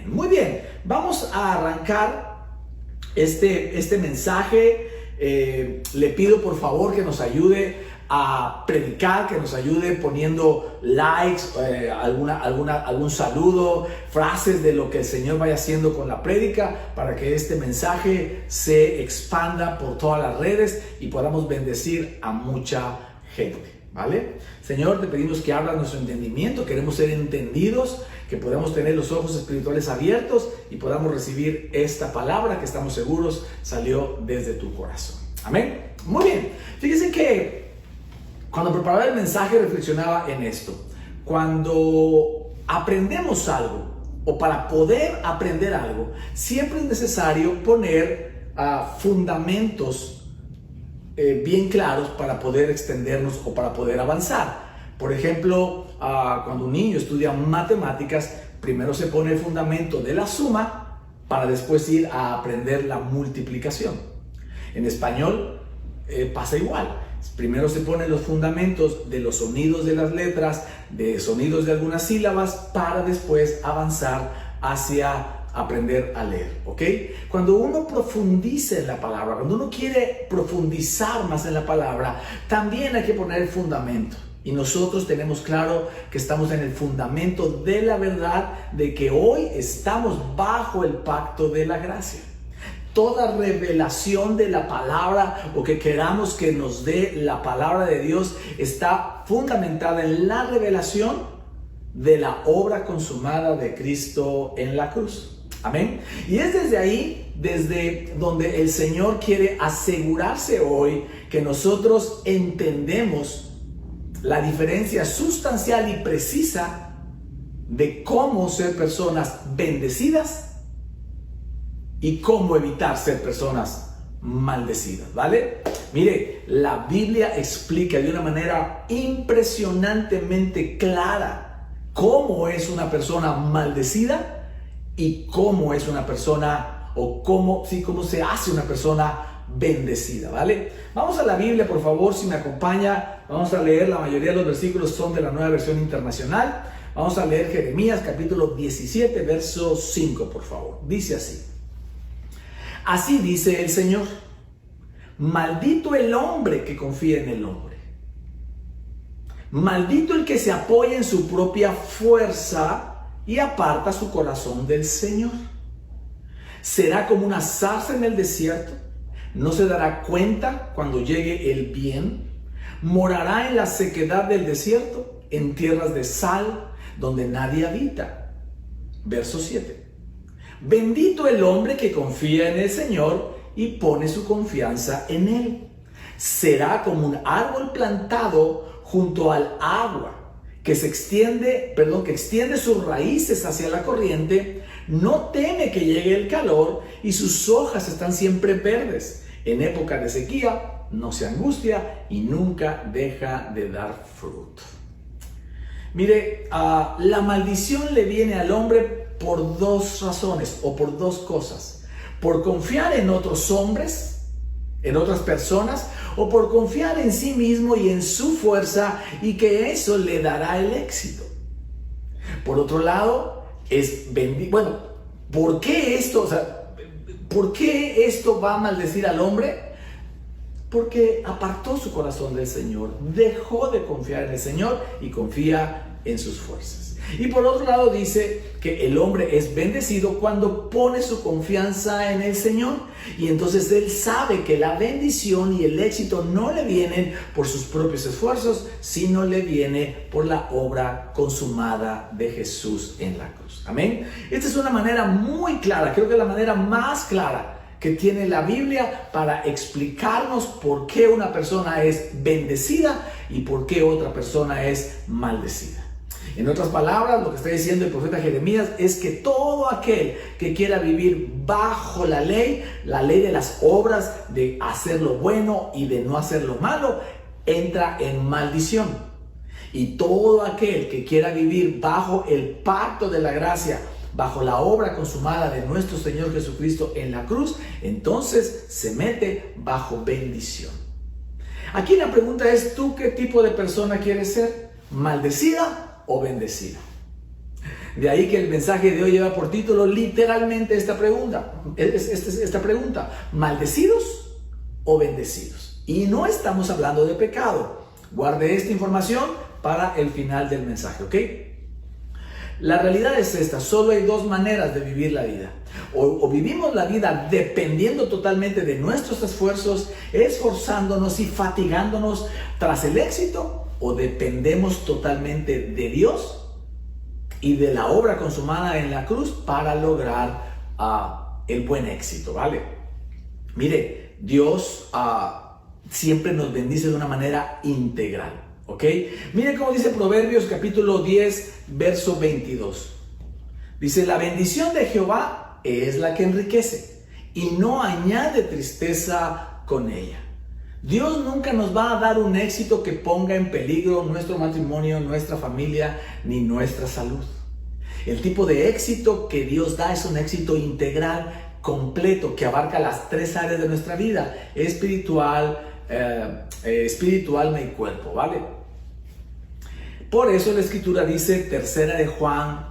Amén. Muy bien, vamos a arrancar este mensaje. Le pido por favor que nos ayude a predicar, que nos ayude poniendo likes, algún saludo, frases de lo que el Señor vaya haciendo con la prédica, para que este mensaje se expanda por todas las redes y podamos bendecir a mucha gente, ¿vale? Señor, te pedimos que abras nuestro entendimiento, queremos ser entendidos, que podamos tener los ojos espirituales abiertos y podamos recibir esta palabra que estamos seguros salió desde tu corazón. Amén. Muy bien, fíjense que cuando preparaba el mensaje reflexionaba en esto. Cuando aprendemos algo o para poder aprender algo, siempre es necesario poner fundamentos bien claros para poder extendernos o para poder avanzar. Por ejemplo, cuando un niño estudia matemáticas, primero se pone el fundamento de la suma para después ir a aprender la multiplicación. En español pasa igual. Primero se ponen los fundamentos de los sonidos de las letras, de sonidos de algunas sílabas, para después avanzar hacia aprender a leer, ¿ok? Cuando uno profundiza en la palabra, cuando uno quiere profundizar más en la palabra, también hay que poner el fundamento. Y nosotros tenemos claro que estamos en el fundamento de la verdad, de que hoy estamos bajo el pacto de la gracia. Toda revelación de la palabra o que queramos que nos dé la palabra de Dios está fundamentada en la revelación de la obra consumada de Cristo en la cruz. Amén. Y es desde ahí, desde donde el Señor quiere asegurarse hoy que nosotros entendemos la diferencia sustancial y precisa de cómo ser personas bendecidas y cómo evitar ser personas maldecidas, ¿vale? Mire, la Biblia explica de una manera impresionantemente clara cómo es una persona maldecida y cómo es una persona, o cómo se hace una persona bendecida, ¿vale? Vamos a la Biblia, por favor, si me acompaña. Vamos a leer, la mayoría de los versículos son de la Nueva Versión Internacional. Vamos a leer Jeremías capítulo 17, verso 5, por favor. Dice así: así dice el Señor, maldito el hombre que confía en el hombre. Maldito el que se apoya en su propia fuerza y aparta su corazón del Señor. Será como una zarza en el desierto, no se dará cuenta cuando llegue el bien. Morará en la sequedad del desierto, en tierras de sal, donde nadie habita. Verso 7. Bendito el hombre que confía en el Señor y pone su confianza en Él. Será como un árbol plantado junto al agua, que extiende sus raíces hacia la corriente, no teme que llegue el calor y sus hojas están siempre verdes. En época de sequía no se angustia y nunca deja de dar fruto. Mire, la maldición le viene al hombre por dos razones o por dos cosas: por confiar en otros hombres, en otras personas, o por confiar en sí mismo y en su fuerza, y que eso le dará el éxito. Por otro lado, ¿por qué esto va a maldecir al hombre? Porque apartó su corazón del Señor, dejó de confiar en el Señor y confía en sus fuerzas. Y por otro lado dice que el hombre es bendecido cuando pone su confianza en el Señor, y entonces él sabe que la bendición y el éxito no le vienen por sus propios esfuerzos, sino le viene por la obra consumada de Jesús en la cruz. Amén. Esta es una manera muy clara, creo que la manera más clara que tiene la Biblia para explicarnos por qué una persona es bendecida y por qué otra persona es maldecida. En otras palabras, lo que está diciendo el profeta Jeremías es que todo aquel que quiera vivir bajo la ley de las obras, de hacer lo bueno y de no hacer lo malo, entra en maldición. Y todo aquel que quiera vivir bajo el pacto de la gracia, bajo la obra consumada de nuestro Señor Jesucristo en la cruz, entonces se mete bajo bendición. Aquí la pregunta es: ¿tú qué tipo de persona quieres ser? ¿Maldecida o bendecida? De ahí que el mensaje de hoy lleva por título literalmente esta pregunta, ¿maldecidos o bendecidos? Y no estamos hablando de pecado. Guarde esta información para el final del mensaje, ¿ok? La realidad es esta: solo hay dos maneras de vivir la vida. O vivimos la vida dependiendo totalmente de nuestros esfuerzos, esforzándonos y fatigándonos tras el éxito, o dependemos totalmente de Dios y de la obra consumada en la cruz para lograr el buen éxito, ¿vale? Mire, Dios siempre nos bendice de una manera integral. ¿Ok? Miren cómo dice Proverbios capítulo 10, verso 22. Dice: la bendición de Jehová es la que enriquece y no añade tristeza con ella. Dios nunca nos va a dar un éxito que ponga en peligro nuestro matrimonio, nuestra familia, ni nuestra salud. El tipo de éxito que Dios da es un éxito integral, completo, que abarca las tres áreas de nuestra vida: espiritual, alma y cuerpo, ¿vale? Por eso la escritura dice, tercera de Juan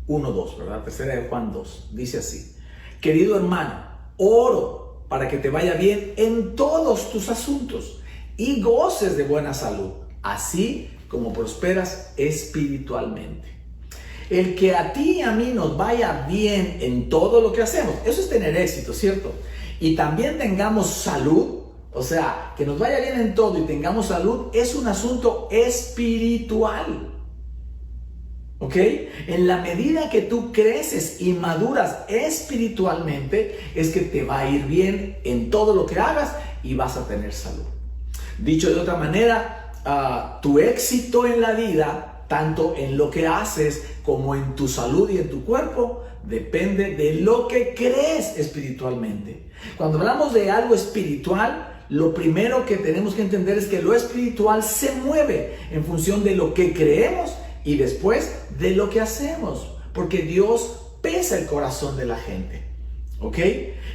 1:2, ¿verdad? Tercera de Juan 2, dice así: querido hermano, oro para que te vaya bien en todos tus asuntos y goces de buena salud, así como prosperas espiritualmente. El que a ti y a mí nos vaya bien en todo lo que hacemos, eso es tener éxito, ¿cierto? Y también tengamos salud, o sea, que nos vaya bien en todo y tengamos salud, es un asunto espiritual. ¿Ok? En la medida que tú creces y maduras espiritualmente, es que te va a ir bien en todo lo que hagas y vas a tener salud. Dicho de otra manera, tu éxito en la vida, tanto en lo que haces como en tu salud y en tu cuerpo, depende de lo que crees espiritualmente. Cuando hablamos de algo espiritual, lo primero que tenemos que entender es que lo espiritual se mueve en función de lo que creemos y después de lo que hacemos, porque Dios pesa el corazón de la gente, ¿ok?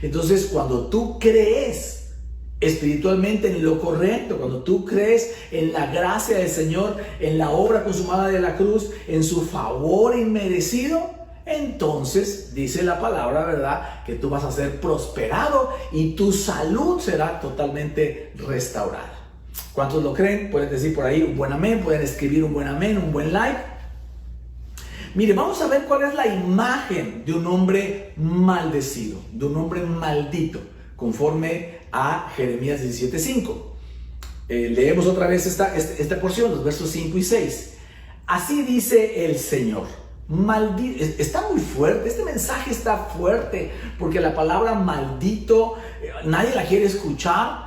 Entonces, cuando tú crees espiritualmente en lo correcto, cuando tú crees en la gracia del Señor, en la obra consumada de la cruz, en su favor inmerecido, entonces dice la palabra, ¿verdad?, que tú vas a ser prosperado y tu salud será totalmente restaurada. ¿Cuántos lo creen? Pueden decir por ahí un buen amén, pueden escribir un buen amén, un buen like. Mire, vamos a ver cuál es la imagen de un hombre maldecido, de un hombre maldito, conforme a Jeremías 17:5. Leemos otra vez esta porción, los versos 5 y 6. Así dice el Señor. Maldito, está muy fuerte, este mensaje está fuerte, porque la palabra maldito, nadie la quiere escuchar.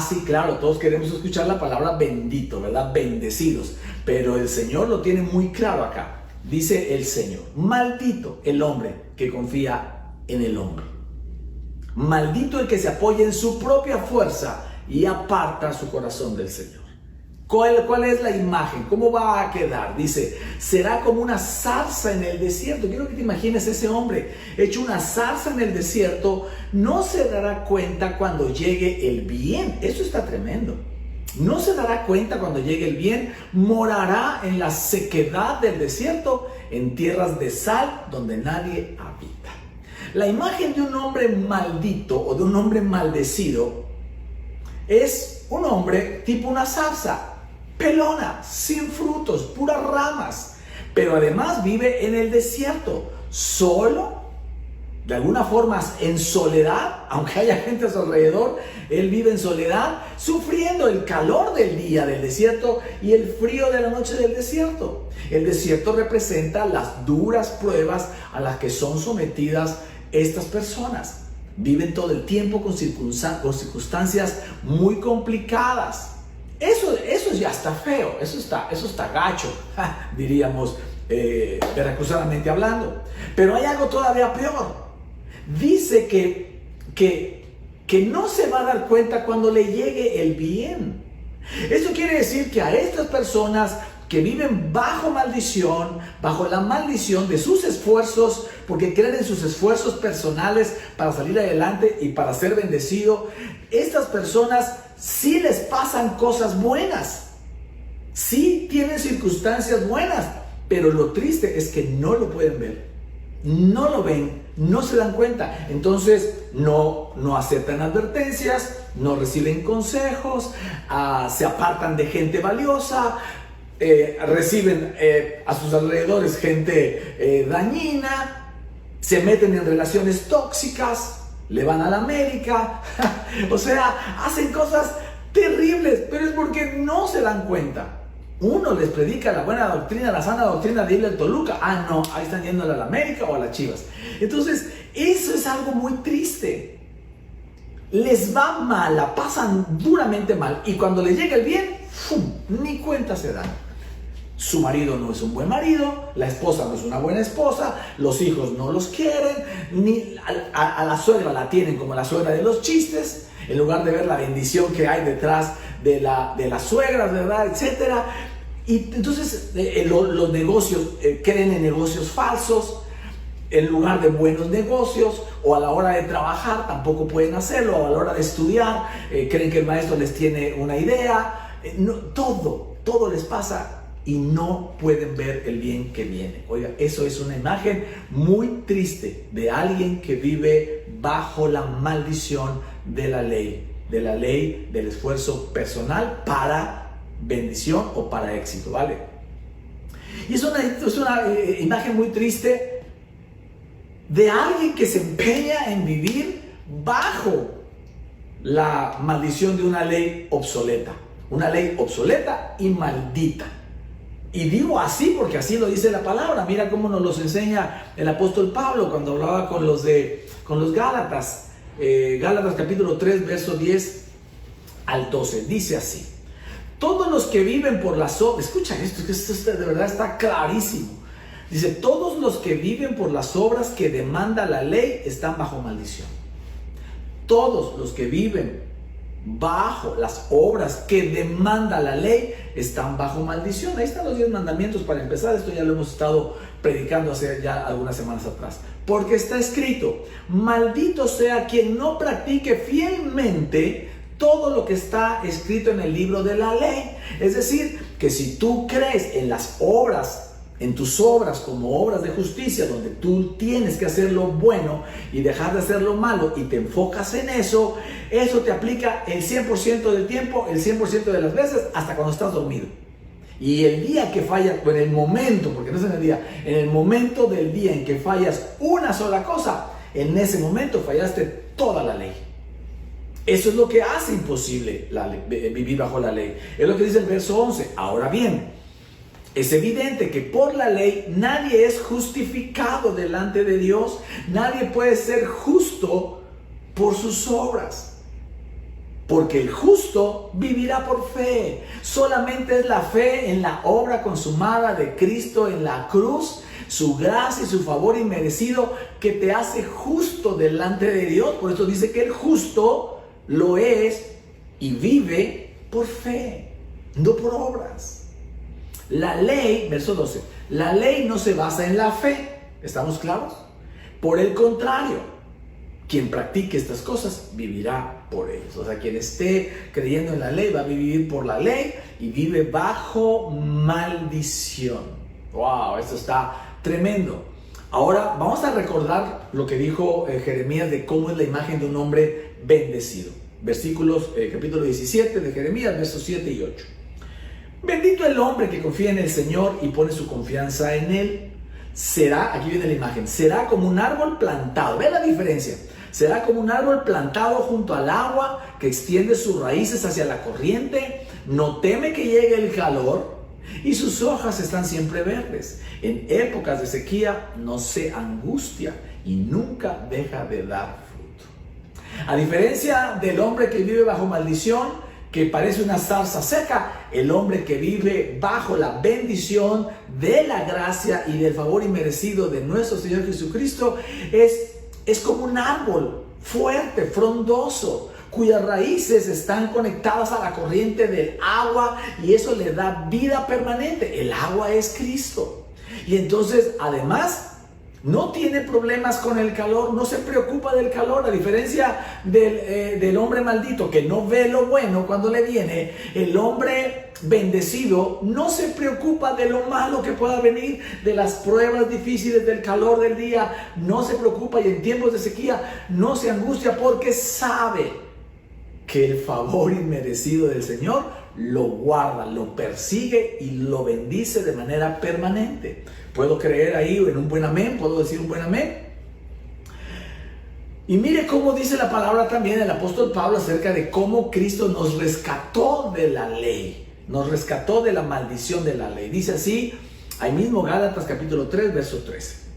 Sí, claro, todos queremos escuchar la palabra bendito, ¿verdad? Bendecidos, pero el Señor lo tiene muy claro acá. Dice el Señor: maldito el hombre que confía en el hombre, maldito el que se apoya en su propia fuerza y aparta su corazón del Señor. ¿Cuál es la imagen? ¿Cómo va a quedar? Dice: será como una zarza en el desierto. Quiero que te imagines ese hombre hecho una zarza en el desierto. No se dará cuenta cuando llegue el bien. Eso está tremendo. No se dará cuenta cuando llegue el bien. Morará en la sequedad del desierto, en tierras de sal donde nadie habita. La imagen de un hombre maldito o de un hombre maldecido es un hombre tipo una zarza, pelona, sin frutos, puras ramas, pero además vive en el desierto, solo, de alguna forma en soledad, aunque haya gente a su alrededor. Él vive en soledad, sufriendo el calor del día del desierto y el frío de la noche del desierto. El desierto representa las duras pruebas a las que son sometidas estas personas. Viven todo el tiempo con circunstancias muy complicadas. Eso ya está feo, eso está gacho, diríamos veracruzanamente hablando. Pero hay algo todavía peor. Dice que no se va a dar cuenta cuando le llegue el bien. Eso quiere decir que a estas personas que viven bajo maldición, bajo la maldición de sus esfuerzos, porque creen en sus esfuerzos personales para salir adelante y para ser bendecido, estas personas sí les pasan cosas buenas, sí tienen circunstancias buenas, pero lo triste es que no lo pueden ver, no lo ven, no se dan cuenta. Entonces no aceptan advertencias, no reciben consejos, se apartan de gente valiosa, reciben a sus alrededores gente dañina, se meten en relaciones tóxicas, le van a la América, o sea, hacen cosas terribles, pero es porque no se dan cuenta. Uno les predica la buena doctrina, la sana doctrina de ir al Toluca. Ah, no, ahí están yendo a la América o a las Chivas. Entonces, eso es algo muy triste. Les va mal, la pasan duramente mal. Y cuando les llega el bien, ¡fum!, ni cuenta se dan. Su marido no es un buen marido, la esposa no es una buena esposa, los hijos no los quieren, ni a la suegra la tienen como la suegra de los chistes, en lugar de ver la bendición que hay detrás de las suegras, ¿verdad?, etcétera. Y entonces los negocios, creen en negocios falsos, en lugar de buenos negocios, o a la hora de trabajar tampoco pueden hacerlo, o a la hora de estudiar, creen que el maestro les tiene una idea, todo les pasa y no pueden ver el bien que viene. Oiga, eso es una imagen muy triste de alguien que vive bajo la maldición de la ley del esfuerzo personal para bendición o para éxito, ¿vale? Y es una imagen muy triste de alguien que se empeña en vivir bajo la maldición de una ley obsoleta y maldita. Y digo así porque así lo dice la palabra. Mira cómo nos los enseña el apóstol Pablo cuando hablaba con los Gálatas. Gálatas capítulo 3, verso 10 al 12. Dice así: todos los que viven por las obras, escucha esto, que esto de verdad está clarísimo. Dice, todos los que viven por las obras que demanda la ley están bajo maldición. Todos los que viven bajo las obras que demanda la ley están bajo maldición. Ahí están los 10 mandamientos para empezar. Esto ya lo hemos estado predicando hace ya algunas semanas atrás. Porque está escrito: maldito sea quien no practique fielmente todo lo que está escrito en el libro de la ley. Es decir, que si tú crees en las obras, en tus obras como obras de justicia, donde tú tienes que hacer lo bueno y dejar de hacer lo malo, y te enfocas en eso, eso te aplica el 100% del tiempo, el 100% de las veces, hasta cuando estás dormido. Y el día que fallas, o en el momento, porque no es en el día, en el momento del día en que fallas una sola cosa, en ese momento fallaste toda la ley. Eso es lo que hace imposible vivir bajo la ley. Es lo que dice el verso 11. Ahora bien, es evidente que por la ley nadie es justificado delante de Dios. Nadie puede ser justo por sus obras. Porque el justo vivirá por fe. Solamente es la fe en la obra consumada de Cristo en la cruz, su gracia y su favor inmerecido, que te hace justo delante de Dios. Por eso dice que el justo lo es y vive por fe, no por obras. La ley, verso 12, la ley no se basa en la fe. ¿Estamos claros? Por el contrario, quien practique estas cosas vivirá por ellas. O sea, quien esté creyendo en la ley va a vivir por la ley y vive bajo maldición. ¡Wow! Esto está tremendo. Ahora vamos a recordar lo que dijo Jeremías de cómo es la imagen de un hombre bendecido. Versículos, capítulo 17 de Jeremías, versos 7 y 8. Bendito el hombre que confía en el Señor y pone su confianza en Él. Será, aquí viene la imagen, será como un árbol plantado. ¿Ve la diferencia? Será como un árbol plantado junto al agua que extiende sus raíces hacia la corriente. No teme que llegue el calor y sus hojas están siempre verdes. En épocas de sequía no se angustia y nunca deja de dar fruto. A diferencia del hombre que vive bajo maldición, que parece una zarza seca, el hombre que vive bajo la bendición de la gracia y del favor inmerecido de nuestro Señor Jesucristo es como un árbol fuerte, frondoso, cuyas raíces están conectadas a la corriente del agua, y eso le da vida permanente. El agua es Cristo. Y entonces, además, No tiene problemas con el calor, no se preocupa del calor, a diferencia del hombre maldito que no ve lo bueno cuando le viene. El hombre bendecido no se preocupa de lo malo que pueda venir, de las pruebas difíciles, del calor del día, no se preocupa, y en tiempos de sequía no se angustia, porque sabe que el favor inmerecido del Señor lo guarda, lo persigue y lo bendice de manera permanente. ¿Puedo creer ahí en un buen amén? ¿Puedo decir un buen amén? Y mire cómo dice la palabra también el apóstol Pablo acerca de cómo Cristo nos rescató de la ley, nos rescató de la maldición de la ley. Dice así, ahí mismo Gálatas capítulo 3, verso 13.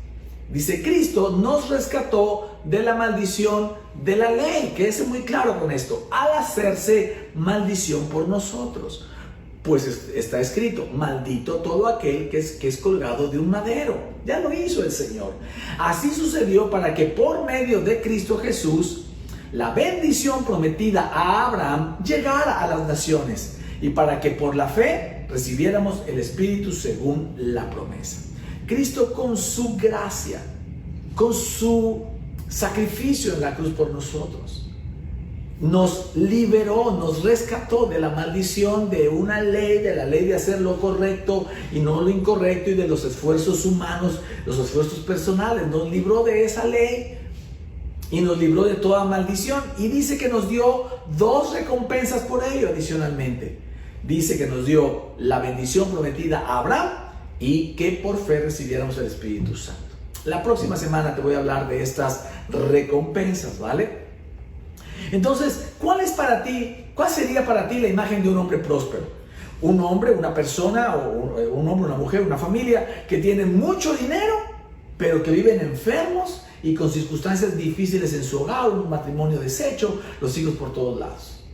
Dice, Cristo nos rescató de la maldición de la ley, que es muy claro con esto, al hacerse maldición por nosotros. Pues está escrito, maldito todo aquel que es colgado de un madero. Ya lo hizo el Señor. Así sucedió para que por medio de Cristo Jesús, la bendición prometida a Abraham llegara a las naciones, y para que por la fe recibiéramos el Espíritu según la promesa. Cristo, con su gracia, con su sacrificio en la cruz por nosotros, nos liberó, nos rescató de la maldición de una ley, de la ley de hacer lo correcto y no lo incorrecto, y de los esfuerzos humanos, los esfuerzos personales. Nos libró de esa ley y nos libró de toda maldición. Y dice que nos dio dos recompensas por ello adicionalmente. Dice que nos dio la bendición prometida a Abraham y que por fe recibiéramos el Espíritu Santo. La próxima semana te voy a hablar de estas recompensas, ¿vale? Entonces, ¿cuál sería para ti la imagen de un hombre próspero? Un hombre, una persona, o un hombre, una mujer, una familia que tiene mucho dinero, pero que viven enfermos y con circunstancias difíciles en su hogar, un matrimonio deshecho, los hijos por todos lados.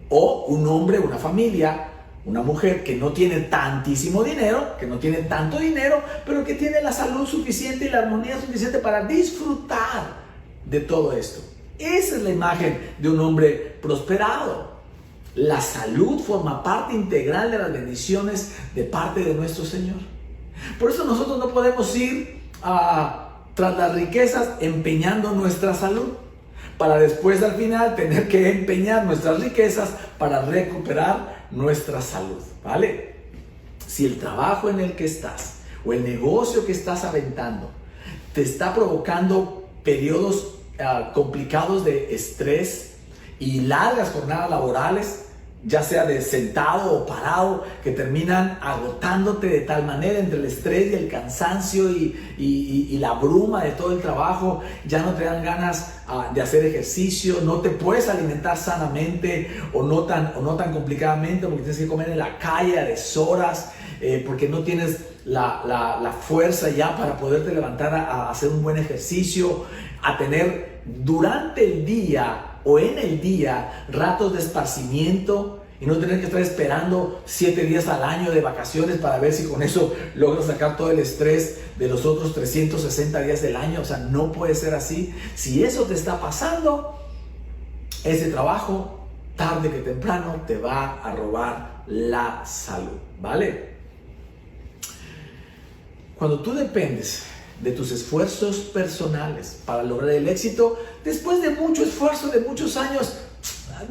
O un hombre, una familia, una mujer que no tiene tantísimo dinero, que no tiene tanto dinero, pero que tiene la salud suficiente y la armonía suficiente para disfrutar de todo esto. Esa es la imagen de un hombre prosperado. La salud forma parte integral de las bendiciones de parte de nuestro Señor. Por eso nosotros no podemos ir tras las riquezas empeñando nuestra salud, para después al final tener que empeñar nuestras riquezas para recuperar nuestra salud, ¿vale? Si el trabajo en el que estás o el negocio que estás aventando te está provocando periodos complicados de estrés y largas jornadas laborales, ya sea de sentado o parado, que terminan agotándote de tal manera entre el estrés y el cansancio y la bruma de todo el trabajo, ya no te dan ganas de hacer ejercicio, no te puedes alimentar sanamente o no tan complicadamente, porque tienes que comer en la calle a deshoras, porque no tienes la fuerza ya para poderte levantar a hacer un buen ejercicio, a tener durante el día o en el día ratos de esparcimiento y no tener que estar esperando 7 días al año de vacaciones para ver si con eso logras sacar todo el estrés de los otros 360 días del año. O sea, no puede ser así. Si eso te está pasando, ese trabajo, tarde que temprano, te va a robar la salud, ¿vale? Cuando tú dependes de tus esfuerzos personales para lograr el éxito, después de mucho esfuerzo, de muchos años,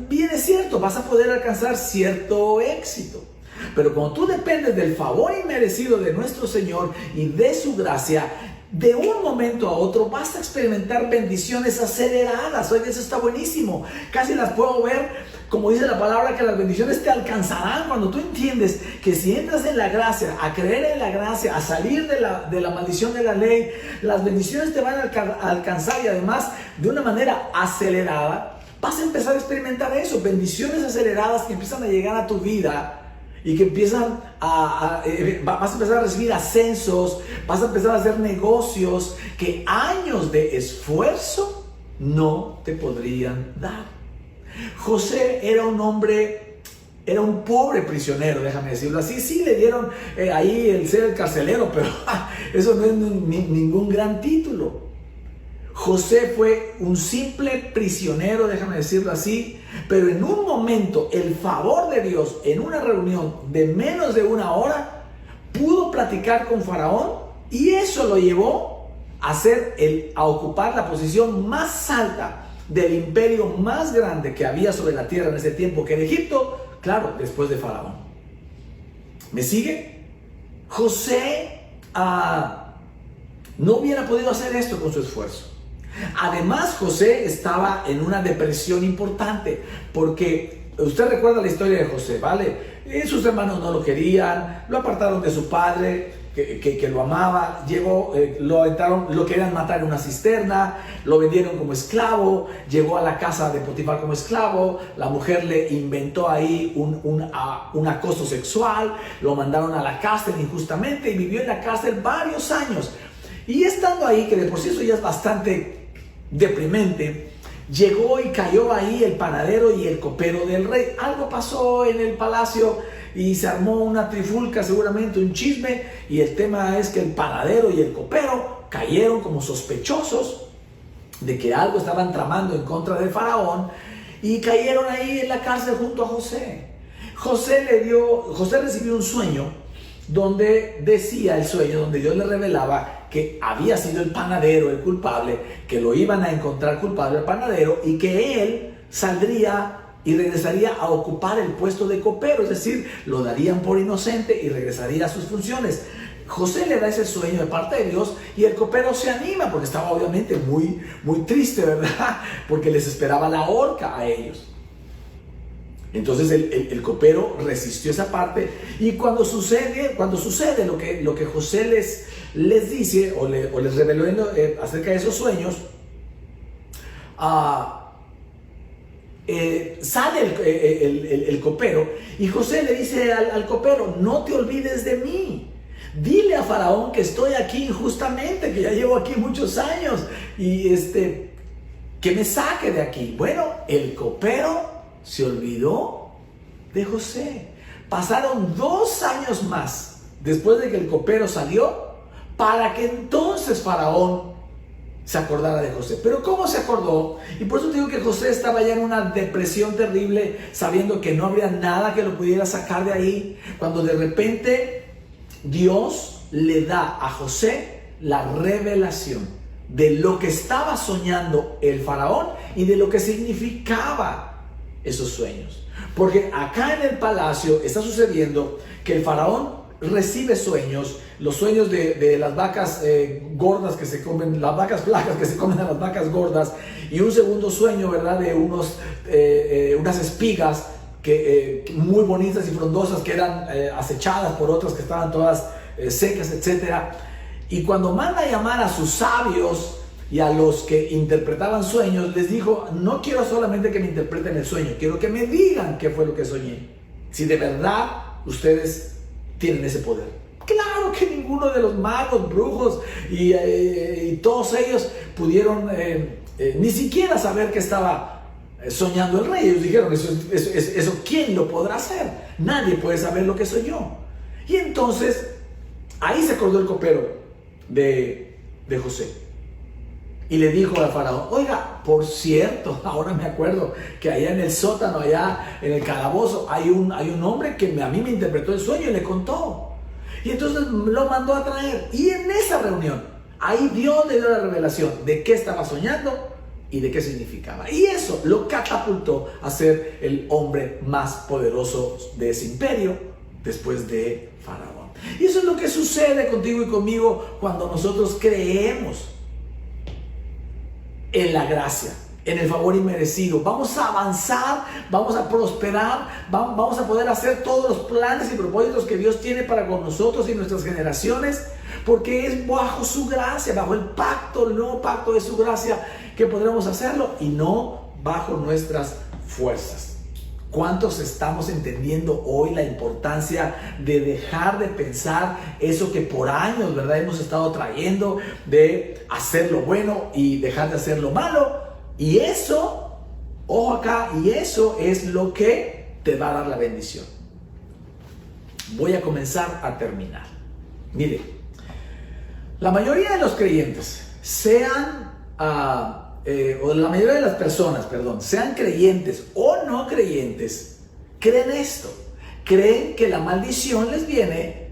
bien es cierto, vas a poder alcanzar cierto éxito. Pero cuando tú dependes del favor inmerecido de nuestro Señor y de su gracia, de un momento a otro vas a experimentar bendiciones aceleradas. Oye, eso está buenísimo. Casi las puedo ver, como dice la palabra, que las bendiciones te alcanzarán cuando tú entiendes que si entras en la gracia, a creer en la gracia, a salir de la maldición de la ley, las bendiciones te van a alcanzar, y además de una manera acelerada vas a empezar a experimentar eso, bendiciones aceleradas que empiezan a llegar a tu vida y que empiezan vas a empezar a recibir ascensos, vas a empezar a hacer negocios que años de esfuerzo no te podrían dar. José era un hombre, era un pobre prisionero, déjame decirlo así. Sí le dieron ahí el ser el carcelero, pero eso no es ningún gran título. José fue un simple prisionero, déjame decirlo así, pero en un momento el favor de Dios, en una reunión de menos de 1 hora, pudo platicar con Faraón, y eso lo llevó a ocupar la posición más alta del imperio más grande que había sobre la tierra en ese tiempo, que era Egipto, claro, después de Faraón. ¿Me sigue? José no hubiera podido hacer esto con su esfuerzo. Además, José estaba en una depresión importante, porque usted recuerda la historia de José, ¿vale? Sus hermanos no lo querían, lo apartaron de su padre, que lo amaba, lo querían matar en una cisterna, lo vendieron como esclavo, llegó a la casa de Potifar como esclavo, la mujer le inventó ahí un acoso sexual, lo mandaron a la cárcel injustamente y vivió en la cárcel varios años. Y estando ahí, que de por sí eso ya es bastante deprimente, llegó y cayó ahí el panadero y el copero del rey. Algo pasó en el palacio y se armó una trifulca, seguramente un chisme, y el tema es que el panadero y el copero cayeron como sospechosos de que algo estaban tramando en contra de Faraón y cayeron ahí en la cárcel junto a José. José recibió un sueño donde decía el sueño, donde Dios le revelaba que había sido el panadero el culpable, que lo iban a encontrar culpable al panadero y que él saldría y regresaría a ocupar el puesto de copero, es decir, lo darían por inocente y regresaría a sus funciones. José le da ese sueño de parte de Dios y el copero se anima porque estaba obviamente muy, muy triste, ¿verdad? Porque les esperaba la horca a ellos. Entonces el copero resistió esa parte y cuando sucede lo que José les dice o les reveló acerca de esos sueños, sale el copero y José le dice al copero: no te olvides de mí. Dile a Faraón que estoy aquí injustamente, que ya llevo aquí muchos años y que me saque de aquí. Bueno, el copero se olvidó de José. Pasaron 2 años más después de que el copero salió para que entonces Faraón se acordara de José. Pero ¿cómo se acordó? Y por eso digo que José estaba ya en una depresión terrible, sabiendo que no habría nada que lo pudiera sacar de ahí, cuando de repente Dios le da a José la revelación de lo que estaba soñando el faraón y de lo que significaba esos sueños. Porque acá en el palacio está sucediendo que el faraón recibe sueños, los sueños de las vacas gordas que se comen, las vacas flacas que se comen a las vacas gordas, y un segundo sueño, ¿verdad?, de unas espigas muy bonitas y frondosas que eran acechadas por otras que estaban todas secas, etc. Y cuando manda a llamar a sus sabios y a los que interpretaban sueños, les dijo: no quiero solamente que me interpreten el sueño, quiero que me digan qué fue lo que soñé, si de verdad ustedes tienen ese poder. Claro que ninguno de los magos, brujos y todos ellos pudieron ni siquiera saber que estaba soñando el rey. Ellos dijeron: eso ¿quién lo podrá hacer? Nadie puede saber lo que soñó. Y entonces ahí se acordó el copero de José y le dijo al faraón: oiga, por cierto, ahora me acuerdo que allá en el sótano, allá en el calabozo, hay un hombre que a mí me interpretó el sueño y le contó. Y entonces lo mandó a traer. Y en esa reunión, ahí Dios le dio la revelación de qué estaba soñando y de qué significaba. Y eso lo catapultó a ser el hombre más poderoso de ese imperio después de Faraón. Y eso es lo que sucede contigo y conmigo cuando nosotros creemos en la gracia, en el favor inmerecido. Vamos a avanzar, vamos a prosperar, vamos a poder hacer todos los planes y propósitos que Dios tiene para con nosotros y nuestras generaciones, porque es bajo su gracia, bajo el pacto, el nuevo pacto de su gracia, que podremos hacerlo y no bajo nuestras fuerzas. ¿Cuántos estamos entendiendo hoy la importancia de dejar de pensar eso que por años, ¿verdad?, hemos estado trayendo, de hacer lo bueno y dejar de hacer lo malo? Y eso, ojo acá, y eso es lo que te va a dar la bendición. Voy a comenzar a terminar. Mire, la mayoría de los creyentes, o la mayoría de las personas, sean creyentes o no creyentes, creen esto. Creen que la maldición les viene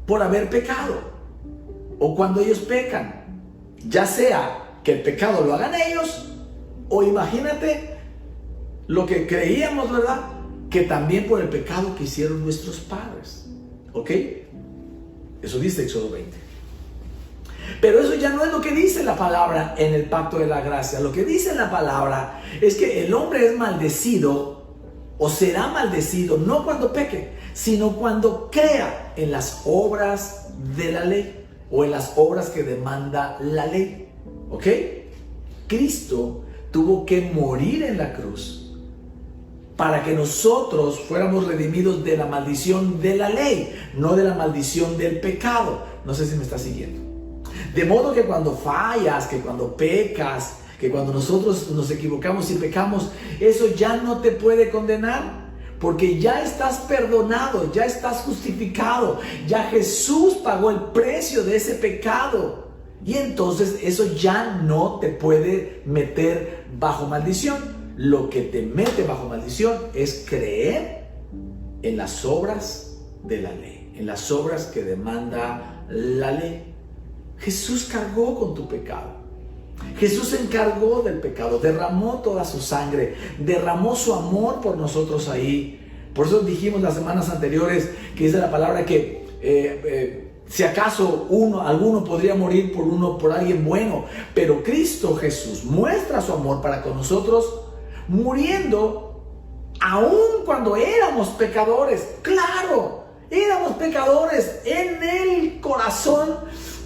por haber pecado, o cuando ellos pecan, Ya sea que el pecado lo hagan ellos, o imagínate lo que creíamos, ¿verdad? Que también por el pecado que hicieron nuestros padres. ¿Ok? Eso dice Éxodo 20. Pero eso ya no es lo que dice la palabra en el pacto de la gracia. Lo que dice la palabra es que el hombre es maldecido o será maldecido no cuando peque, sino cuando crea en las obras de la ley o en las obras que demanda la ley. ¿Ok? Cristo tuvo que morir en la cruz para que nosotros fuéramos redimidos de la maldición de la ley, no de la maldición del pecado. No sé si me está siguiendo. De modo que cuando fallas, que cuando pecas, que cuando nosotros nos equivocamos y pecamos, eso ya no te puede condenar, porque ya estás perdonado, ya estás justificado, ya Jesús pagó el precio de ese pecado. Y entonces eso ya no te puede meter bajo maldición. Lo que te mete bajo maldición es creer en las obras de la ley, en las obras que demanda la ley. Jesús cargó con tu pecado. Jesús se encargó del pecado, derramó toda su sangre, derramó su amor por nosotros ahí. Por eso dijimos las semanas anteriores que dice la palabra que si acaso alguno podría morir por alguien bueno, pero Cristo Jesús muestra su amor para con nosotros, muriendo aun cuando éramos pecadores. Claro, éramos pecadores en el corazón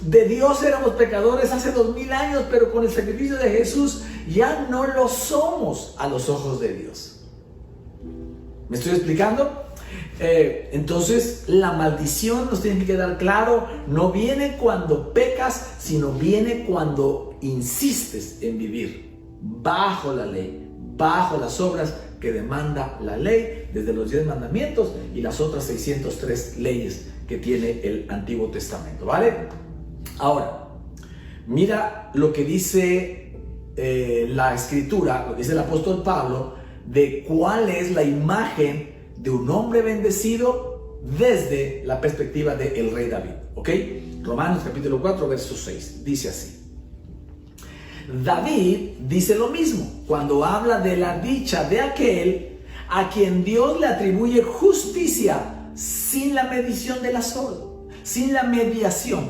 de Dios, éramos pecadores hace 2000 años, pero con el sacrificio de Jesús ya no lo somos a los ojos de Dios. ¿Me estoy explicando? Entonces la maldición, nos tiene que quedar claro, no viene cuando pecas, sino viene cuando insistes en vivir bajo la ley, bajo las obras que demanda la ley, desde los 10 mandamientos y las otras 603 leyes que tiene el Antiguo Testamento, ¿vale? Ahora, mira lo que dice la Escritura, lo que dice el apóstol Pablo, de cuál es la imagen de un hombre bendecido desde la perspectiva del rey David, ¿ok? Romanos capítulo 4, verso 6, dice así. David dice lo mismo cuando habla de la dicha de aquel a quien Dios le atribuye justicia sin la mediación de las obras, sin la mediación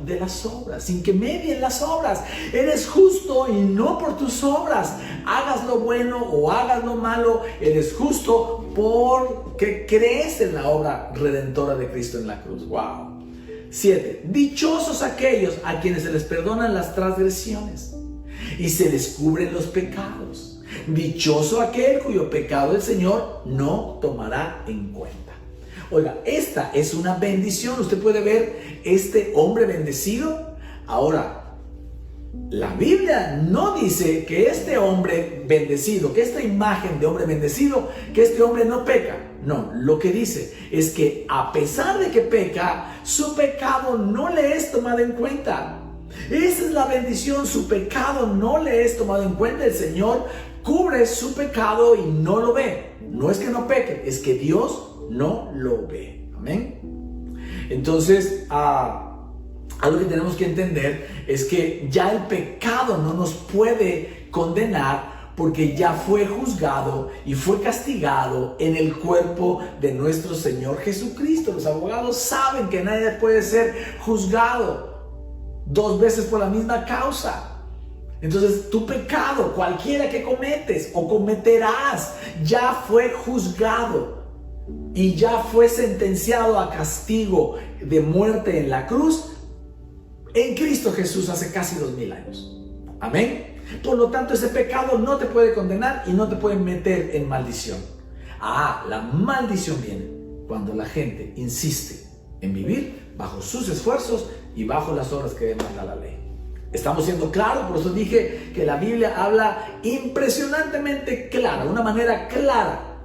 de las obras, sin que medien las obras. Eres justo y no por tus obras, hagas lo bueno o hagas lo malo, eres justo porque crees en la obra redentora de Cristo en la cruz. Wow. 7. Dichosos aquellos a quienes se les perdonan las transgresiones y se les cubren los pecados. Dichoso aquel cuyo pecado el Señor no tomará en cuenta. Oiga, esta es una bendición. Usted puede ver este hombre bendecido. Ahora, la Biblia no dice que este hombre bendecido, que esta imagen de hombre bendecido, que este hombre no peca. No, lo que dice es que a pesar de que peca, su pecado no le es tomado en cuenta. Esa es la bendición, su pecado no le es tomado en cuenta. El Señor cubre su pecado y no lo ve. No es que no peque, es que Dios no lo ve. Amén. Entonces, algo que tenemos que entender es que ya el pecado no nos puede condenar, porque ya fue juzgado y fue castigado en el cuerpo de nuestro Señor Jesucristo. Los abogados saben que nadie puede ser juzgado 2 veces por la misma causa. Entonces tu pecado, cualquiera que cometes o cometerás, ya fue juzgado y ya fue sentenciado a castigo de muerte en la cruz en Cristo Jesús hace casi 2000 años. Amén. Por lo tanto, ese pecado no te puede condenar y no te puede meter en maldición. La maldición viene cuando la gente insiste en vivir bajo sus esfuerzos y bajo las obras que demanda la ley. Estamos siendo claros, por eso dije que la Biblia habla impresionantemente clara, de una manera clara,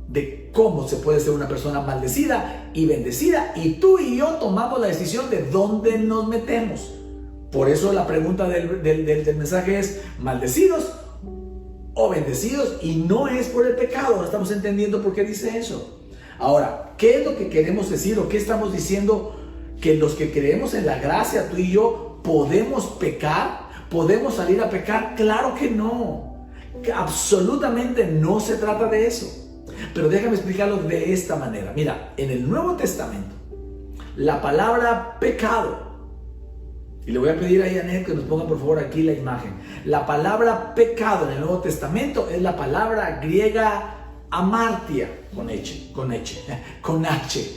de cómo se puede ser una persona maldecida y bendecida, y tú y yo tomamos la decisión de dónde nos metemos. Por eso la pregunta del mensaje es: ¿maldecidos o bendecidos? Y no es por el pecado. Ahora estamos entendiendo por qué dice eso. Ahora, ¿qué es lo que queremos decir o qué estamos diciendo que los que creemos en la gracia, tú y yo, podemos pecar, podemos salir a pecar. Claro que no, que absolutamente no se trata de eso. Pero déjame explicarlo de esta manera. Mira, en el Nuevo Testamento, la palabra pecado, y le voy a pedir a Janet que nos ponga por favor aquí la imagen. La palabra pecado en el Nuevo Testamento es la palabra griega amartia, con H.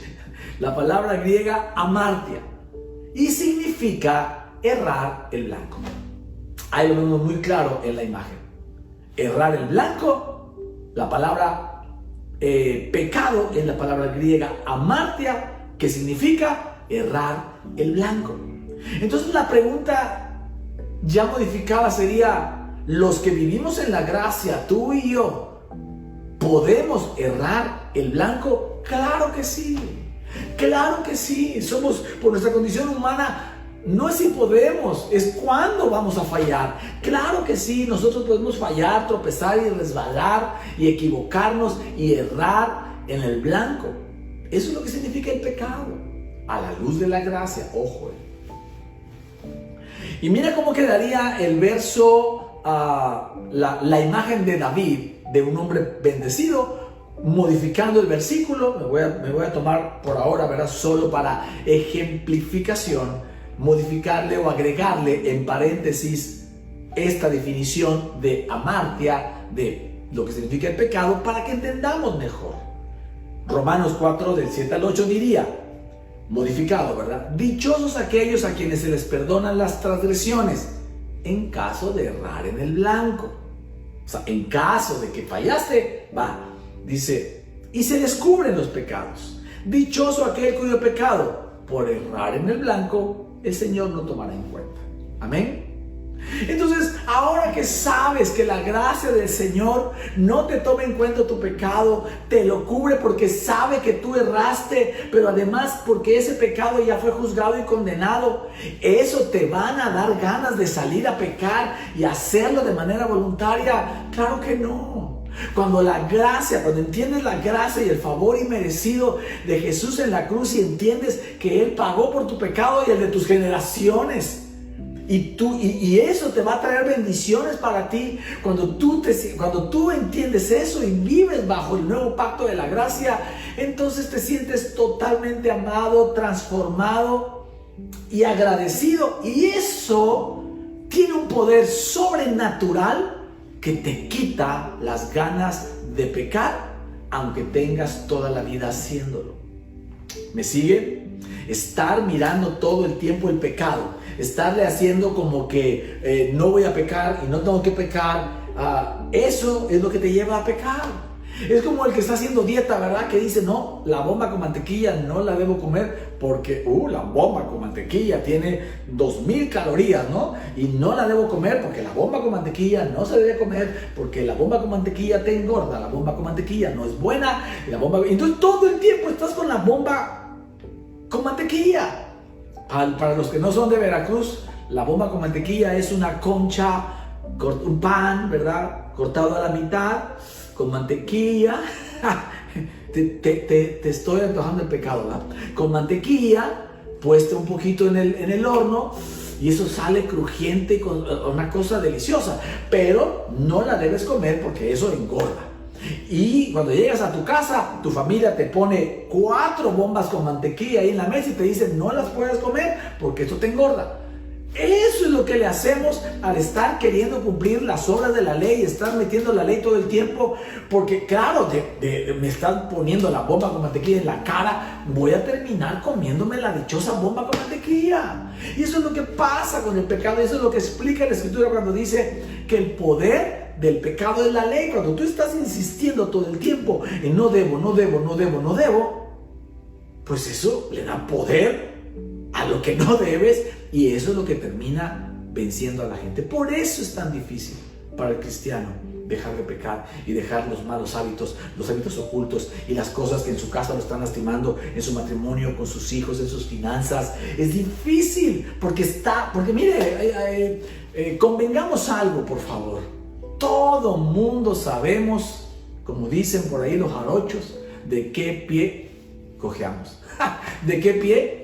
La palabra griega amartia. Y significa errar el blanco. Ahí lo vemos muy claro en la imagen. Errar el blanco, la palabra pecado es la palabra griega amartia, que significa errar el blanco. Entonces la pregunta ya modificada sería: los que vivimos en la gracia, tú y yo, ¿podemos errar el blanco? Claro que sí, claro que sí. Somos, por nuestra condición humana, no es si podemos, es cuándo vamos a fallar. Claro que sí, nosotros podemos fallar, tropezar y resbalar y equivocarnos y errar en el blanco. Eso es lo que significa el pecado a la luz de la gracia. Ojo. Y mira cómo quedaría el verso, la imagen de David, de un hombre bendecido, modificando el versículo. Me voy a tomar por ahora, ¿verdad? Solo para ejemplificación, modificarle o agregarle en paréntesis esta definición de amartia, de lo que significa el pecado, para que entendamos mejor. Romanos 4, del 7 al 8 diría, modificado, ¿verdad? Dichosos aquellos a quienes se les perdonan las transgresiones en caso de errar en el blanco. O sea, en caso de que fallaste, dice, y se les cubren los pecados. Dichoso aquel cuyo pecado, por errar en el blanco, el Señor no tomará en cuenta. Amén. Entonces, ahora que sabes que la gracia del Señor no te toma en cuenta tu pecado, te lo cubre porque sabe que tú erraste, pero además porque ese pecado ya fue juzgado y condenado, eso te van a dar ganas de salir a pecar y hacerlo de manera voluntaria. Claro que no. Cuando entiendes la gracia y el favor inmerecido de Jesús en la cruz y entiendes que Él pagó por tu pecado y el de tus generaciones, y eso te va a traer bendiciones para ti. Cuando tú entiendes eso y vives bajo el nuevo pacto de la gracia, entonces te sientes totalmente amado, transformado y agradecido. Y eso tiene un poder sobrenatural que te quita las ganas de pecar, aunque tengas toda la vida haciéndolo. ¿Me sigue? Estar mirando todo el tiempo el pecado, estarle haciendo como que no voy a pecar y no tengo que pecar, eso es lo que te lleva a pecar. Es como el que está haciendo dieta, ¿verdad? Que dice, no, la bomba con mantequilla no la debo comer porque, la bomba con mantequilla tiene 2000 calorías, ¿no? Y no la debo comer porque la bomba con mantequilla no se debe comer porque la bomba con mantequilla te engorda, la bomba con mantequilla no es buena, entonces todo el tiempo estás con la bomba con mantequilla. Para los que no son de Veracruz, la bomba con mantequilla es una concha, un pan, ¿verdad? Cortado a la mitad, con mantequilla. te estoy antojando el pecado, ¿verdad? Con mantequilla, puesta un poquito en el horno, y eso sale crujiente, con una cosa deliciosa. Pero no la debes comer porque eso engorda. Y cuando llegas a tu casa, tu familia te pone 4 bombas con mantequilla ahí en la mesa y te dicen, no las puedes comer porque esto te engorda. Eso es lo que le hacemos al estar queriendo cumplir las obras de la ley, estar metiendo la ley todo el tiempo, porque claro, me están poniendo la bomba con mantequilla en la cara, voy a terminar comiéndome la dichosa bomba con mantequilla. Y eso es lo que pasa con el pecado, y eso es lo que explica la Escritura cuando dice que el poder del pecado es la ley. Cuando tú estás insistiendo todo el tiempo en no debo, pues eso le da poder a lo que no debes, y eso es lo que termina venciendo a la gente. Por eso es tan difícil para el cristiano dejar de pecar y dejar los malos hábitos, los hábitos ocultos y las cosas que en su casa lo están lastimando, en su matrimonio, con sus hijos, en sus finanzas. Es difícil porque mire, convengamos algo, por favor. Todo mundo sabemos, como dicen por ahí los jarochos, de qué pie cojeamos. ¿De qué pie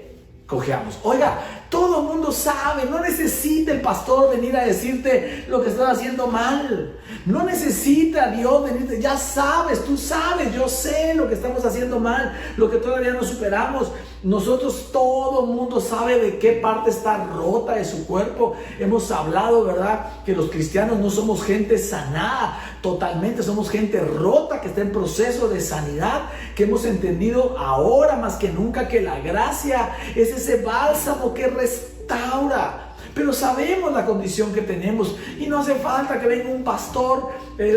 cojeamos. Oiga, todo el mundo sabe, no necesita el pastor venir a decirte lo que estás haciendo mal. No necesita Dios venirte, ya sabes, tú sabes, yo sé lo que estamos haciendo mal, lo que todavía no superamos. Nosotros, todo el mundo sabe de qué parte está rota de su cuerpo. Hemos hablado, ¿verdad?, que los cristianos no somos gente sanada totalmente, somos gente rota que está en proceso de sanidad, que hemos entendido ahora más que nunca que la gracia es ese bálsamo que restaura. Pero sabemos la condición que tenemos y no hace falta que venga un pastor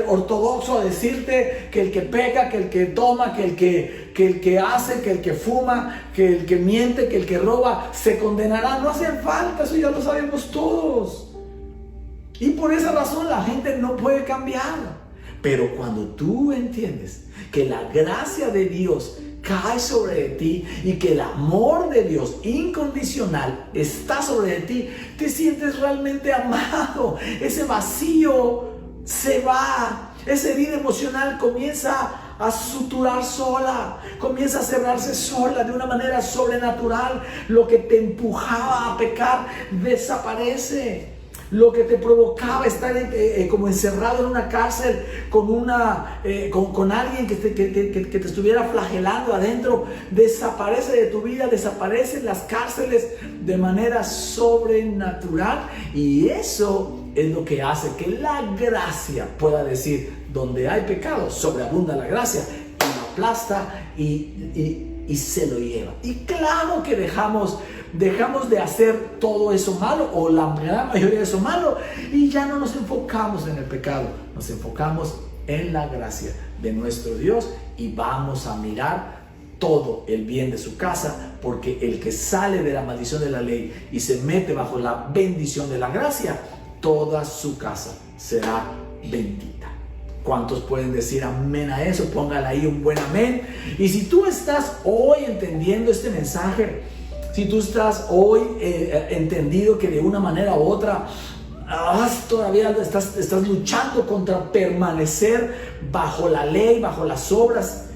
ortodoxo a decirte que el que peca, que el que toma, que el que hace, que el que fuma, que el que miente, que el que roba se condenará. No hace falta, eso ya lo sabemos todos. Y por esa razón la gente no puede cambiar. Pero cuando tú entiendes que la gracia de Dios cae sobre ti y que el amor de Dios incondicional está sobre ti, te sientes realmente amado. Ese vacío se va, esa herida emocional comienza a suturar sola, comienza a cerrarse sola de una manera sobrenatural. Lo que te empujaba a pecar desaparece. Lo que te provocaba estar como encerrado en una cárcel con alguien que te estuviera flagelando adentro, desaparece de tu vida, desaparecen las cárceles de manera sobrenatural. Y eso es lo que hace que la gracia pueda decir: donde hay pecado, sobreabunda la gracia, y lo aplasta y se lo lleva. Y claro que dejamos de hacer todo eso malo, o la gran mayoría de eso malo, y ya no nos enfocamos en el pecado, nos enfocamos en la gracia de nuestro Dios y vamos a mirar todo el bien de su casa, porque el que sale de la maldición de la ley y se mete bajo la bendición de la gracia, toda su casa será bendita. ¿Cuántos pueden decir amén a eso? Póngale ahí un buen amén. Y si tú estás hoy entendiendo este mensaje, si tú estás hoy entendido que de una manera u otra todavía estás luchando contra permanecer bajo la ley, bajo las obras,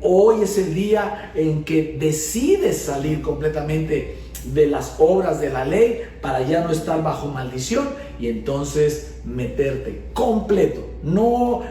hoy es el día en que decides salir completamente de las obras de la ley para ya no estar bajo maldición y entonces meterte completo, no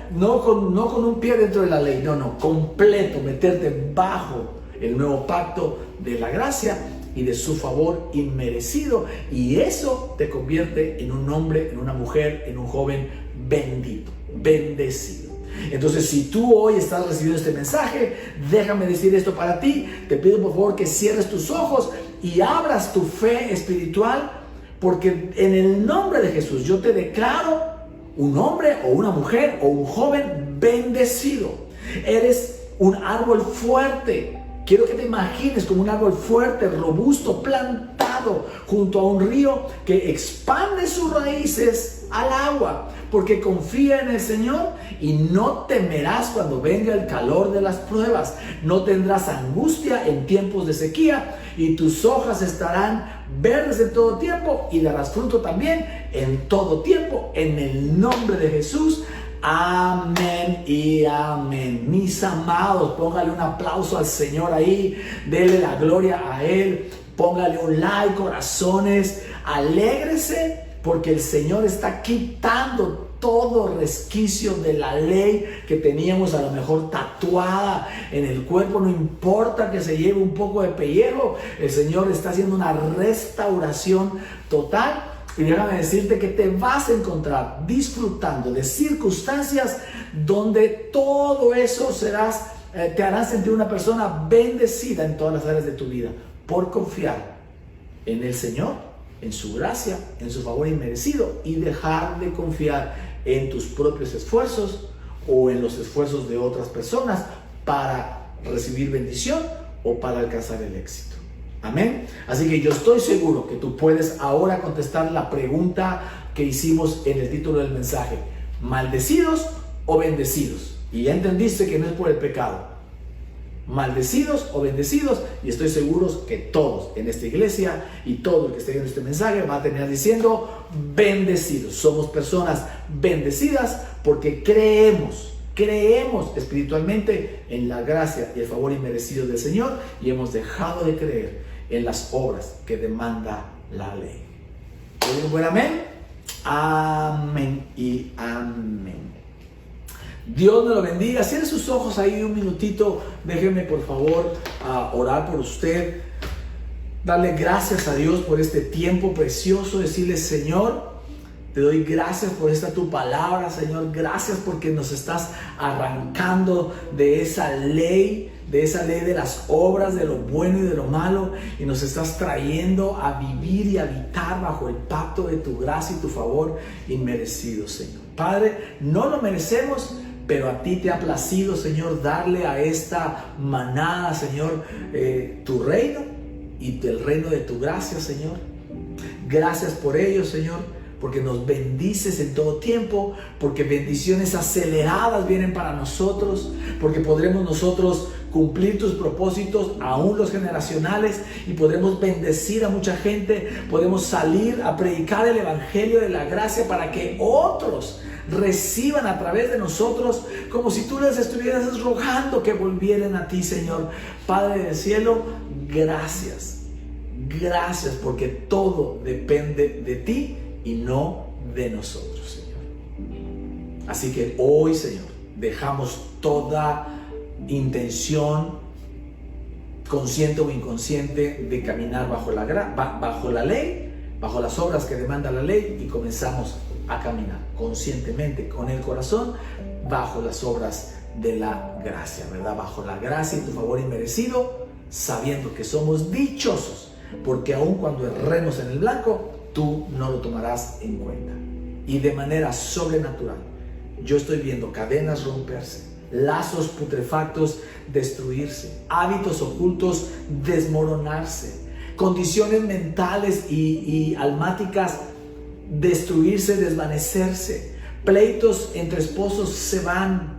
con un pie dentro de la ley, completo, meterte bajo el nuevo pacto de la gracia y de su favor inmerecido, y eso te convierte en un hombre, en una mujer, en un joven bendito, bendecido. Entonces, si tú hoy estás recibiendo este mensaje, déjame decir esto para ti. Te pido por favor que cierres tus ojos y abras tu fe espiritual, porque en el nombre de Jesús yo te declaro un hombre o una mujer o un joven bendecido. Eres un árbol fuerte. Quiero que te imagines como un árbol fuerte, robusto, plantado junto a un río que expande sus raíces al agua, porque confía en el Señor y no temerás cuando venga el calor de las pruebas. No tendrás angustia en tiempos de sequía y tus hojas estarán verdes en todo tiempo y darás fruto también en todo tiempo. En el nombre de Jesús. Amén y amén. Mis amados, póngale un aplauso al Señor ahí, dele la gloria a Él, póngale un like, corazones, alégrese porque el Señor está quitando todo resquicio de la ley que teníamos a lo mejor tatuada en el cuerpo. No importa que se lleve un poco de pellejo, el Señor está haciendo una restauración total. Y déjame decirte que te vas a encontrar disfrutando de circunstancias donde todo eso te hará sentir una persona bendecida en todas las áreas de tu vida, por confiar en el Señor, en su gracia, en su favor inmerecido, y dejar de confiar en tus propios esfuerzos o en los esfuerzos de otras personas para recibir bendición o para alcanzar el éxito. Amén. Así que yo estoy seguro que tú puedes ahora contestar la pregunta que hicimos en el título del mensaje: ¿maldecidos o bendecidos? Y ya entendiste que no es por el pecado. ¿Maldecidos o bendecidos? Y estoy seguro que todos en esta iglesia y todo el que esté viendo este mensaje va a terminar diciendo bendecidos. Somos personas bendecidas porque creemos espiritualmente en la gracia y el favor inmerecido del Señor, y hemos dejado de creer en las obras que demanda la ley. ¿Pueden buen amén? Amén y amén. Dios me lo bendiga. Cierre sus ojos ahí un minutito. Déjenme por favor orar por usted. Darle gracias a Dios por este tiempo precioso. Decirle: Señor, te doy gracias por esta tu palabra, Señor. Gracias porque nos estás arrancando de esa ley de las obras, de lo bueno y de lo malo, y nos estás trayendo a vivir y habitar bajo el pacto de tu gracia y tu favor inmerecido, Señor. Padre, no lo merecemos, pero a ti te ha placido, Señor, darle a esta manada, Señor, tu reino y el reino de tu gracia, Señor. Gracias por ello, Señor, porque nos bendices en todo tiempo, porque bendiciones aceleradas vienen para nosotros, porque podremos nosotros cumplir tus propósitos, aún los generacionales, y podremos bendecir a mucha gente. Podemos salir a predicar el evangelio de la gracia para que otros reciban a través de nosotros, como si tú les estuvieras rogando que volvieran a ti, Señor. Padre del cielo, gracias. Gracias porque todo depende de ti y no de nosotros, Señor. Así que hoy, Señor, dejamos toda intención, consciente o inconsciente, de caminar bajo la ley, bajo las obras que demanda la ley, y comenzamos a caminar conscientemente con el corazón bajo las obras de la gracia, ¿verdad? Bajo la gracia y tu favor inmerecido, sabiendo que somos dichosos, porque aun cuando erremos en el blanco, tú no lo tomarás en cuenta. Y de manera sobrenatural, yo estoy viendo cadenas romperse, lazos putrefactos destruirse, hábitos ocultos desmoronarse, condiciones mentales y almáticas destruirse, desvanecerse, pleitos entre esposos se van,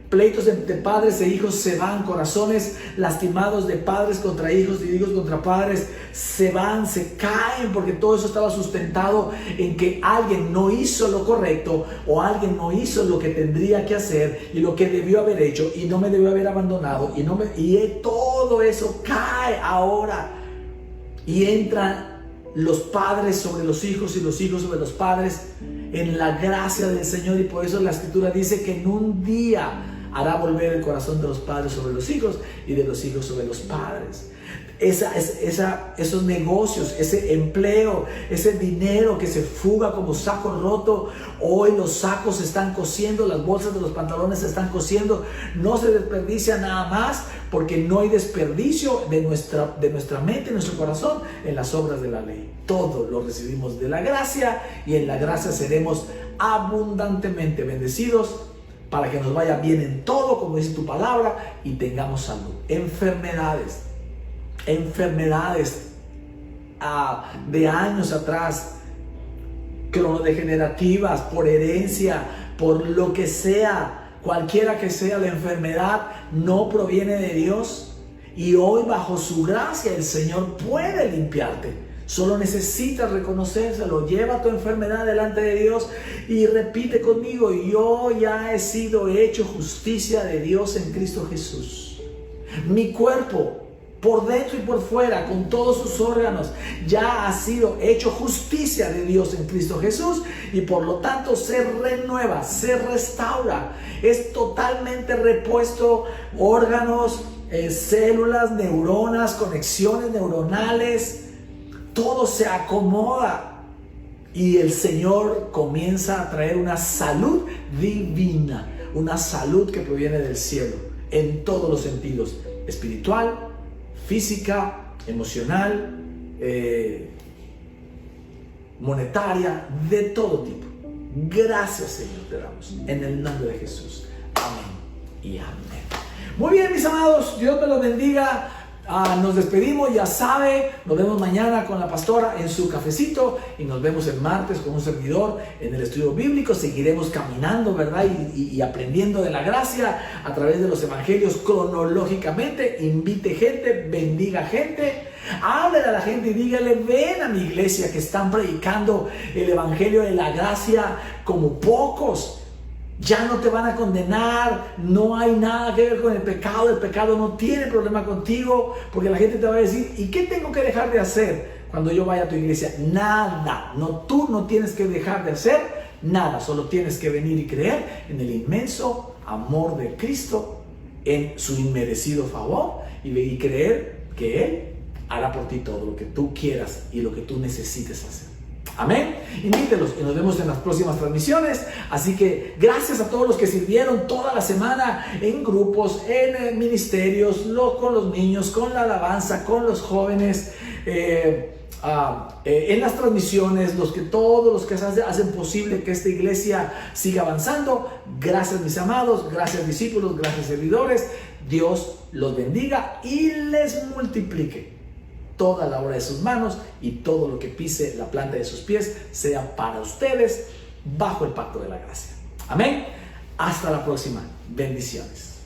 pleitos entre padres e hijos se van, corazones lastimados de padres contra hijos y hijos contra padres se van, se caen, porque todo eso estaba sustentado en que alguien no hizo lo correcto, o alguien no hizo lo que tendría que hacer y lo que debió haber hecho, y no me debió haber abandonado, y todo eso cae ahora, y entran los padres sobre los hijos y los hijos sobre los padres en la gracia del Señor. Y por eso la Escritura dice que en un día hará volver el corazón de los padres sobre los hijos y de los hijos sobre los padres. Esos negocios, ese empleo, ese dinero que se fuga como saco roto, hoy los sacos se están cosiendo, las bolsas de los pantalones se están cosiendo, no se desperdicia nada más, porque no hay desperdicio de nuestra mente, de nuestro corazón, en las obras de la ley. Todo lo recibimos de la gracia, y en la gracia seremos abundantemente bendecidos, para que nos vaya bien en todo, como dice tu palabra, y tengamos salud. Enfermedades de años atrás, cronodegenerativas, por herencia, por lo que sea, cualquiera que sea la enfermedad, no proviene de Dios, y hoy bajo su gracia el Señor puede limpiarte. Solo necesitas reconocérselo. Lleva tu enfermedad delante de Dios y repite conmigo: yo ya he sido hecho justicia de Dios en Cristo Jesús. Mi cuerpo, por dentro y por fuera, con todos sus órganos, ya ha sido hecho justicia de Dios en Cristo Jesús, y por lo tanto se renueva, se restaura, es totalmente repuesto, órganos, células, neuronas, conexiones neuronales, todo se acomoda, y el Señor comienza a traer una salud divina, una salud que proviene del cielo, en todos los sentidos: espiritual, física, emocional, monetaria, de todo tipo. Gracias, Señor, te damos en el nombre de Jesús. Amén y amén. Muy bien, mis amados, Dios me los bendiga. Nos despedimos, ya sabe, nos vemos mañana con la pastora en su cafecito, y nos vemos el martes con un servidor en el estudio bíblico. Seguiremos caminando, ¿verdad? Y aprendiendo de la gracia a través de los evangelios cronológicamente. Invite gente, bendiga gente, hable a la gente y dígale: ven a mi iglesia, que están predicando el evangelio de la gracia como pocos. Ya no te van a condenar, no hay nada que ver con el pecado no tiene problema contigo, porque la gente te va a decir, ¿y qué tengo que dejar de hacer cuando yo vaya a tu iglesia? Nada, tú no tienes que dejar de hacer nada, solo tienes que venir y creer en el inmenso amor de Cristo, en su inmerecido favor y creer que Él hará por ti todo lo que tú quieras y lo que tú necesites hacer. Amén. Invítelos y nos vemos en las próximas transmisiones. Así que gracias a todos los que sirvieron toda la semana en grupos, en ministerios, con los niños, con la alabanza, con los jóvenes, en las transmisiones, todos los que hacen posible que esta iglesia siga avanzando. Gracias, mis amados, gracias, discípulos, gracias, servidores. Dios los bendiga y les multiplique toda la obra de sus manos y todo lo que pise la planta de sus pies sea para ustedes bajo el pacto de la gracia. Amén. Hasta la próxima. Bendiciones.